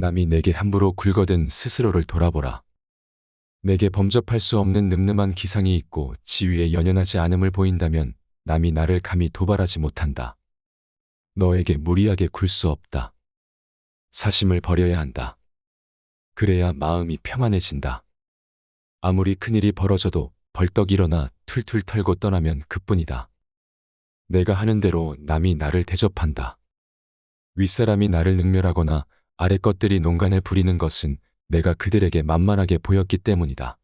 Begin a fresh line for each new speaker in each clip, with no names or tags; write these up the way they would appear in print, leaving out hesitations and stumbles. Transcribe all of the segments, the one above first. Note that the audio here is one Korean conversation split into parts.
남이 내게 함부로 굴거든 스스로를 돌아보라. 내게 범접할 수 없는 늠름한 기상이 있고 지위에 연연하지 않음을 보인다면 남이 나를 감히 도발하지 못한다. 너에게 무리하게 굴 수 없다. 사심을 버려야 한다. 그래야 마음이 평안해진다. 아무리 큰일이 벌어져도 벌떡 일어나 툴툴 털고 떠나면 그뿐이다. 내가 하는 대로 남이 나를 대접한다. 윗사람이 나를 능멸하거나 아래 것들이 농간을 부리는 것은 내가 그들에게 만만하게 보였기 때문이다.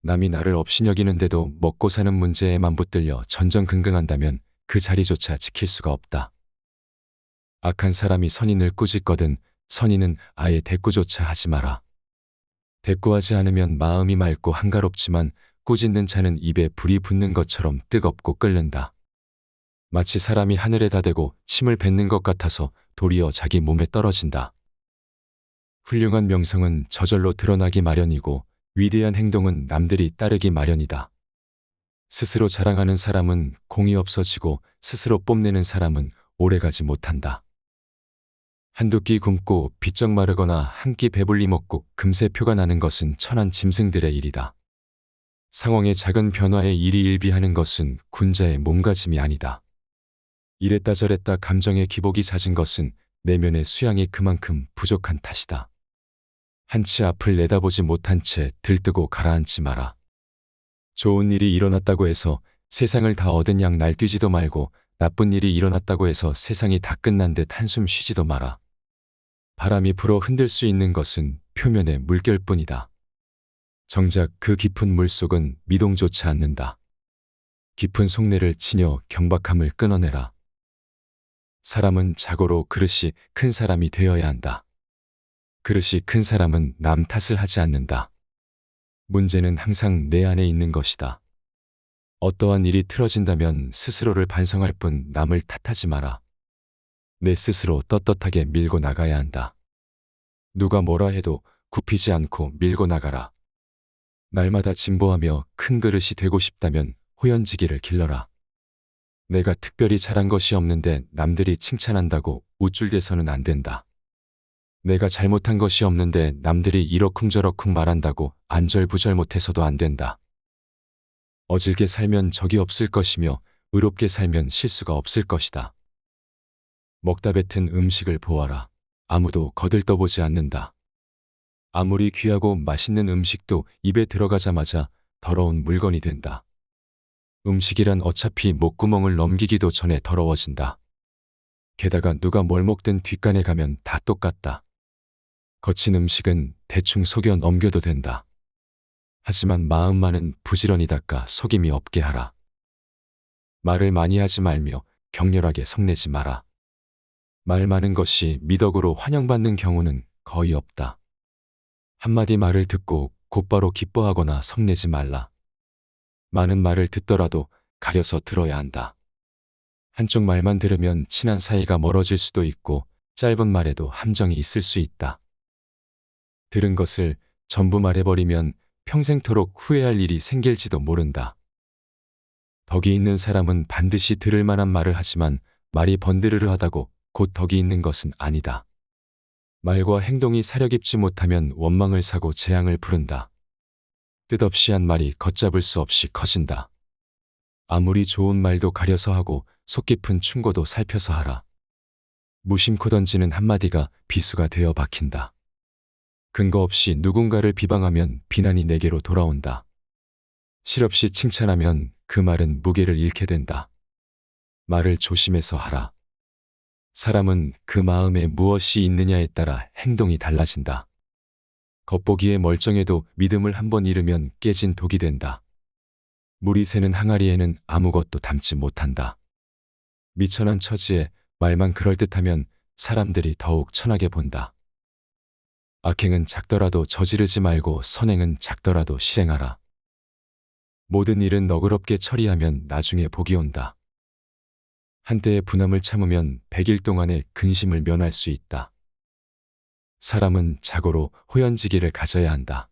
남이 나를 업신여기는데도 먹고 사는 문제에만 붙들려 전전긍긍한다면 그 자리조차 지킬 수가 없다. 악한 사람이 선인을 꾸짖거든 선인은 아예 대꾸조차 하지 마라. 대꾸하지 않으면 마음이 맑고 한가롭지만 꾸짖는 자는 입에 불이 붙는 것처럼 뜨겁고 끓는다. 마치 사람이 하늘에다 대고 침을 뱉는 것 같아서 도리어 자기 몸에 떨어진다. 훌륭한 명성은 저절로 드러나기 마련이고 위대한 행동은 남들이 따르기 마련이다. 스스로 자랑하는 사람은 공이 없어지고 스스로 뽐내는 사람은 오래가지 못한다. 한두 끼 굶고 비쩍 마르거나 한 끼 배불리 먹고 금세 표가 나는 것은 천한 짐승들의 일이다. 상황의 작은 변화에 일희일비하는 것은 군자의 몸가짐이 아니다. 이랬다 저랬다 감정의 기복이 잦은 것은 내면의 수양이 그만큼 부족한 탓이다. 한치 앞을 내다보지 못한 채 들뜨고 가라앉지 마라. 좋은 일이 일어났다고 해서 세상을 다 얻은 양 날뛰지도 말고 나쁜 일이 일어났다고 해서 세상이 다 끝난 듯 한숨 쉬지도 마라. 바람이 불어 흔들 수 있는 것은 표면의 물결뿐이다. 정작 그 깊은 물속은 미동조차 않는다. 깊은 속내를 치녀 경박함을 끊어내라. 사람은 자고로 그릇이 큰 사람이 되어야 한다. 그릇이 큰 사람은 남 탓을 하지 않는다. 문제는 항상 내 안에 있는 것이다. 어떠한 일이 틀어진다면 스스로를 반성할 뿐 남을 탓하지 마라. 내 스스로 떳떳하게 밀고 나가야 한다. 누가 뭐라 해도 굽히지 않고 밀고 나가라. 날마다 진보하며 큰 그릇이 되고 싶다면 호연지기를 길러라. 내가 특별히 잘한 것이 없는데 남들이 칭찬한다고 우쭐대서는 안 된다. 내가 잘못한 것이 없는데 남들이 이러쿵저러쿵 말한다고 안절부절 못해서도 안 된다. 어질게 살면 적이 없을 것이며 의롭게 살면 실수가 없을 것이다. 먹다 뱉은 음식을 보아라. 아무도 거들떠보지 않는다. 아무리 귀하고 맛있는 음식도 입에 들어가자마자 더러운 물건이 된다. 음식이란 어차피 목구멍을 넘기기도 전에 더러워진다. 게다가 누가 뭘 먹든 뒷간에 가면 다 똑같다. 거친 음식은 대충 속여 넘겨도 된다. 하지만 마음만은 부지런히 닦아 속임이 없게 하라. 말을 많이 하지 말며 격렬하게 성내지 마라. 말 많은 것이 미덕으로 환영받는 경우는 거의 없다. 한마디 말을 듣고 곧바로 기뻐하거나 성내지 말라. 많은 말을 듣더라도 가려서 들어야 한다. 한쪽 말만 들으면 친한 사이가 멀어질 수도 있고 짧은 말에도 함정이 있을 수 있다. 들은 것을 전부 말해버리면 평생토록 후회할 일이 생길지도 모른다. 덕이 있는 사람은 반드시 들을 만한 말을 하지만 말이 번드르르하다고 곧 덕이 있는 것은 아니다. 말과 행동이 사려 깊지 못하면 원망을 사고 재앙을 부른다. 뜻없이 한 말이 걷잡을 수 없이 커진다. 아무리 좋은 말도 가려서 하고 속 깊은 충고도 살펴서 하라. 무심코 던지는 한마디가 비수가 되어 박힌다. 근거 없이 누군가를 비방하면 비난이 내게로 돌아온다. 실없이 칭찬하면 그 말은 무게를 잃게 된다. 말을 조심해서 하라. 사람은 그 마음에 무엇이 있느냐에 따라 행동이 달라진다. 겉보기에 멀쩡해도 믿음을 한번 잃으면 깨진 독이 된다. 물이 새는 항아리에는 아무것도 담지 못한다. 미천한 처지에 말만 그럴듯하면 사람들이 더욱 천하게 본다. 악행은 작더라도 저지르지 말고 선행은 작더라도 실행하라. 모든 일은 너그럽게 처리하면 나중에 복이 온다. 한때의 분함을 참으면 100일 동안의 근심을 면할 수 있다. 사람은 자고로 호연지기를 가져야 한다.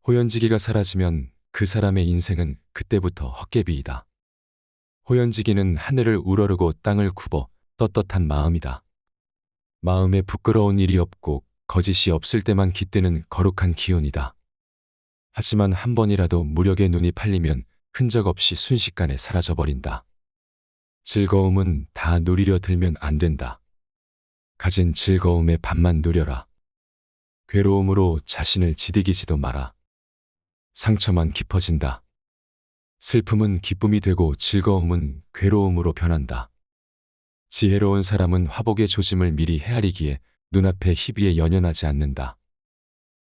호연지기가 사라지면 그 사람의 인생은 그때부터 헛개비이다. 호연지기는 하늘을 우러르고 땅을 굽어 떳떳한 마음이다. 마음에 부끄러운 일이 없고 거짓이 없을 때만 깃드는 거룩한 기운이다. 하지만 한 번이라도 무력의 눈이 팔리면 흔적 없이 순식간에 사라져버린다. 즐거움은 다 누리려 들면 안 된다. 가진 즐거움의 반만 누려라. 괴로움으로 자신을 지디기지도 마라. 상처만 깊어진다. 슬픔은 기쁨이 되고 즐거움은 괴로움으로 변한다. 지혜로운 사람은 화복의 조짐을 미리 헤아리기에 눈앞의 희비에 연연하지 않는다.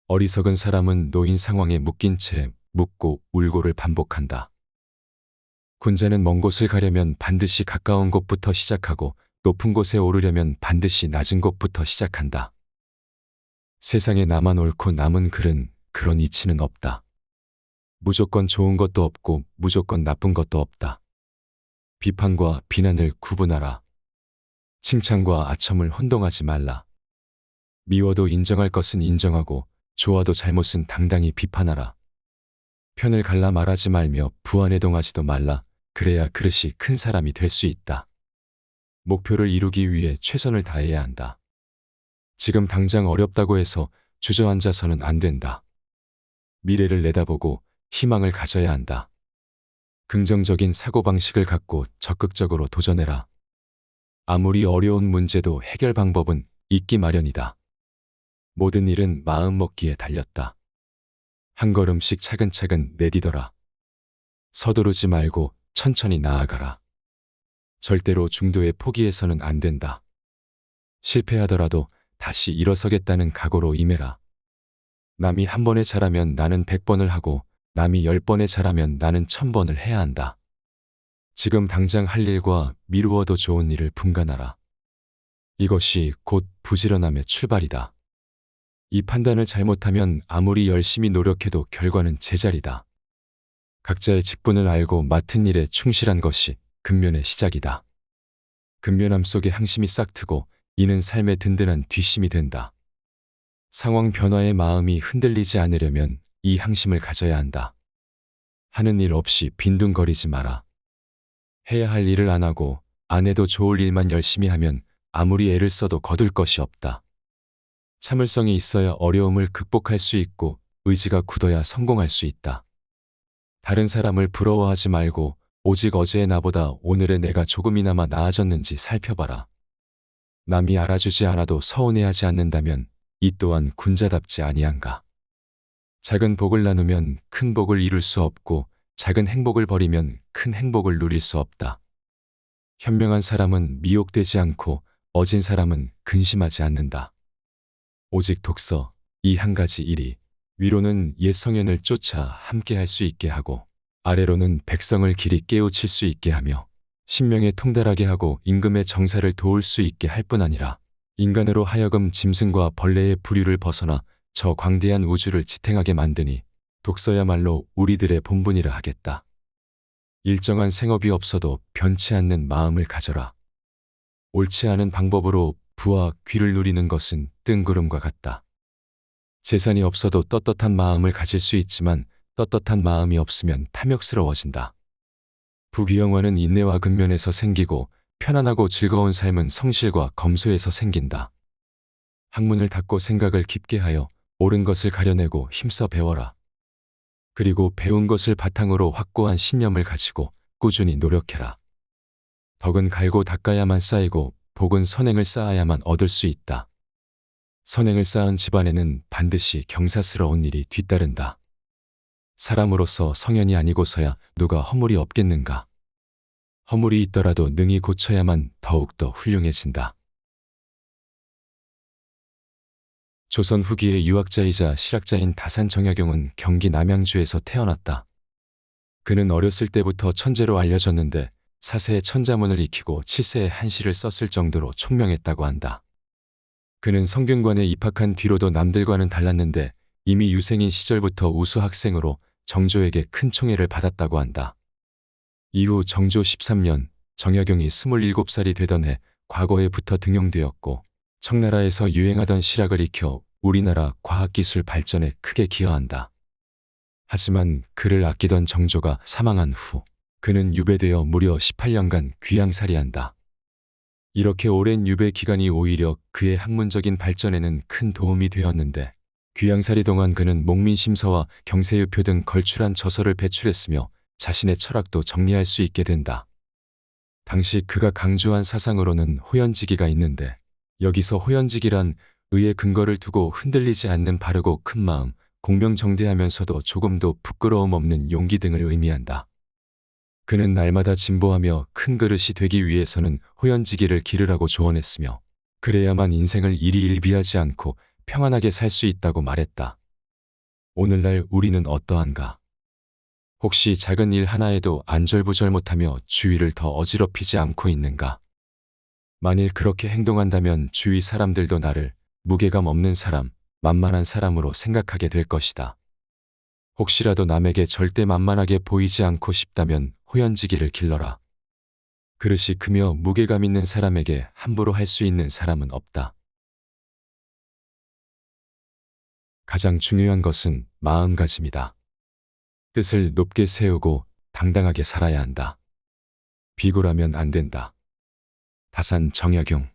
어리석은 사람은 놓인 상황에 묶인 채 묻고 울고를 반복한다. 군자는 먼 곳을 가려면 반드시 가까운 곳부터 시작하고 높은 곳에 오르려면 반드시 낮은 곳부터 시작한다. 세상에 나만 옳고 남은 글은 그런 이치는 없다. 무조건 좋은 것도 없고 무조건 나쁜 것도 없다. 비판과 비난을 구분하라. 칭찬과 아첨을 혼동하지 말라. 미워도 인정할 것은 인정하고 좋아도 잘못은 당당히 비판하라. 편을 갈라 말하지 말며 부안해동하지도 말라. 그래야 그릇이 큰 사람이 될 수 있다. 목표를 이루기 위해 최선을 다해야 한다. 지금 당장 어렵다고 해서 주저앉아서는 안 된다. 미래를 내다보고 희망을 가져야 한다. 긍정적인 사고방식을 갖고 적극적으로 도전해라. 아무리 어려운 문제도 해결 방법은 있기 마련이다. 모든 일은 마음먹기에 달렸다. 한 걸음씩 차근차근 내디뎌라. 서두르지 말고 천천히 나아가라. 절대로 중도에 포기해서는 안 된다. 실패하더라도 다시 일어서겠다는 각오로 임해라. 남이 한 번에 잘하면 나는 100번을 하고 남이 10번에 잘하면 나는 1000번을 해야 한다. 지금 당장 할 일과 미루어도 좋은 일을 분간하라. 이것이 곧 부지런함의 출발이다. 이 판단을 잘못하면 아무리 열심히 노력해도 결과는 제자리다. 각자의 직분을 알고 맡은 일에 충실한 것이 근면의 시작이다. 근면함 속에 항심이 싹트고 이는 삶의 든든한 뒷심이 된다. 상황 변화에 마음이 흔들리지 않으려면 이 항심을 가져야 한다. 하는 일 없이 빈둥거리지 마라. 해야 할 일을 안 하고 안 해도 좋을 일만 열심히 하면 아무리 애를 써도 거둘 것이 없다. 참을성이 있어야 어려움을 극복할 수 있고 의지가 굳어야 성공할 수 있다. 다른 사람을 부러워하지 말고 오직 어제의 나보다 오늘의 내가 조금이나마 나아졌는지 살펴봐라. 남이 알아주지 않아도 서운해하지 않는다면 이 또한 군자답지 아니한가. 작은 복을 나누면 큰 복을 이룰 수 없고 작은 행복을 버리면 큰 행복을 누릴 수 없다. 현명한 사람은 미혹되지 않고 어진 사람은 근심하지 않는다. 오직 독서, 이 한 가지 일이 위로는 옛 성현을 쫓아 함께 할 수 있게 하고 아래로는 백성을 길이 깨우칠 수 있게 하며 신명에 통달하게 하고 임금의 정사를 도울 수 있게 할 뿐 아니라 인간으로 하여금 짐승과 벌레의 부류를 벗어나 저 광대한 우주를 지탱하게 만드니 독서야말로 우리들의 본분이라 하겠다. 일정한 생업이 없어도 변치 않는 마음을 가져라. 옳지 않은 방법으로 부와 귀를 누리는 것은 뜬구름과 같다. 재산이 없어도 떳떳한 마음을 가질 수 있지만 떳떳한 마음이 없으면 탐욕스러워진다. 부귀영화는 인내와 근면에서 생기고 편안하고 즐거운 삶은 성실과 검소에서 생긴다. 학문을 닫고 생각을 깊게 하여 옳은 것을 가려내고 힘써 배워라. 그리고 배운 것을 바탕으로 확고한 신념을 가지고 꾸준히 노력해라. 덕은 갈고 닦아야만 쌓이고 복은 선행을 쌓아야만 얻을 수 있다. 선행을 쌓은 집안에는 반드시 경사스러운 일이 뒤따른다. 사람으로서 성현이 아니고서야 누가 허물이 없겠는가. 허물이 있더라도 능히 고쳐야만 더욱더 훌륭해진다. 조선 후기의 유학자이자 실학자인 다산 정약용은 경기 남양주에서 태어났다. 그는 어렸을 때부터 천재로 알려졌는데 4세에 천자문을 익히고 7세에 한시를 썼을 정도로 총명했다고 한다. 그는 성균관에 입학한 뒤로도 남들과는 달랐는데 이미 유생인 시절부터 우수 학생으로 정조에게 큰 총애를 받았다고 한다. 이후 정조 13년 정약용이 27살이 되던 해 과거에부터 등용되었고 청나라에서 유행하던 실학을 익혀 우리나라 과학기술 발전에 크게 기여한다. 하지만 그를 아끼던 정조가 사망한 후 그는 유배되어 무려 18년간 귀양살이한다. 이렇게 오랜 유배 기간이 오히려 그의 학문적인 발전에는 큰 도움이 되었는데 귀양살이 동안 그는 목민심서와 경세유표 등 걸출한 저서를 배출했으며 자신의 철학도 정리할 수 있게 된다. 당시 그가 강조한 사상으로는 호연지기가 있는데 여기서 호연지기란 의의 근거를 두고 흔들리지 않는 바르고 큰 마음, 공명정대하면서도 조금도 부끄러움 없는 용기 등을 의미한다. 그는 날마다 진보하며 큰 그릇이 되기 위해서는 호연지기를 기르라고 조언했으며 그래야만 인생을 일희일비하지 않고 평안하게 살 수 있다고 말했다. 오늘날 우리는 어떠한가? 혹시 작은 일 하나에도 안절부절 못하며 주위를 더 어지럽히지 않고 있는가? 만일 그렇게 행동한다면 주위 사람들도 나를 무게감 없는 사람, 만만한 사람으로 생각하게 될 것이다. 혹시라도 남에게 절대 만만하게 보이지 않고 싶다면 호연지기를 길러라. 그릇이 크며 무게감 있는 사람에게 함부로 할 수 있는 사람은 없다. 가장 중요한 것은 마음가짐이다. 뜻을 높게 세우고 당당하게 살아야 한다. 비굴하면 안 된다. 다산 정약용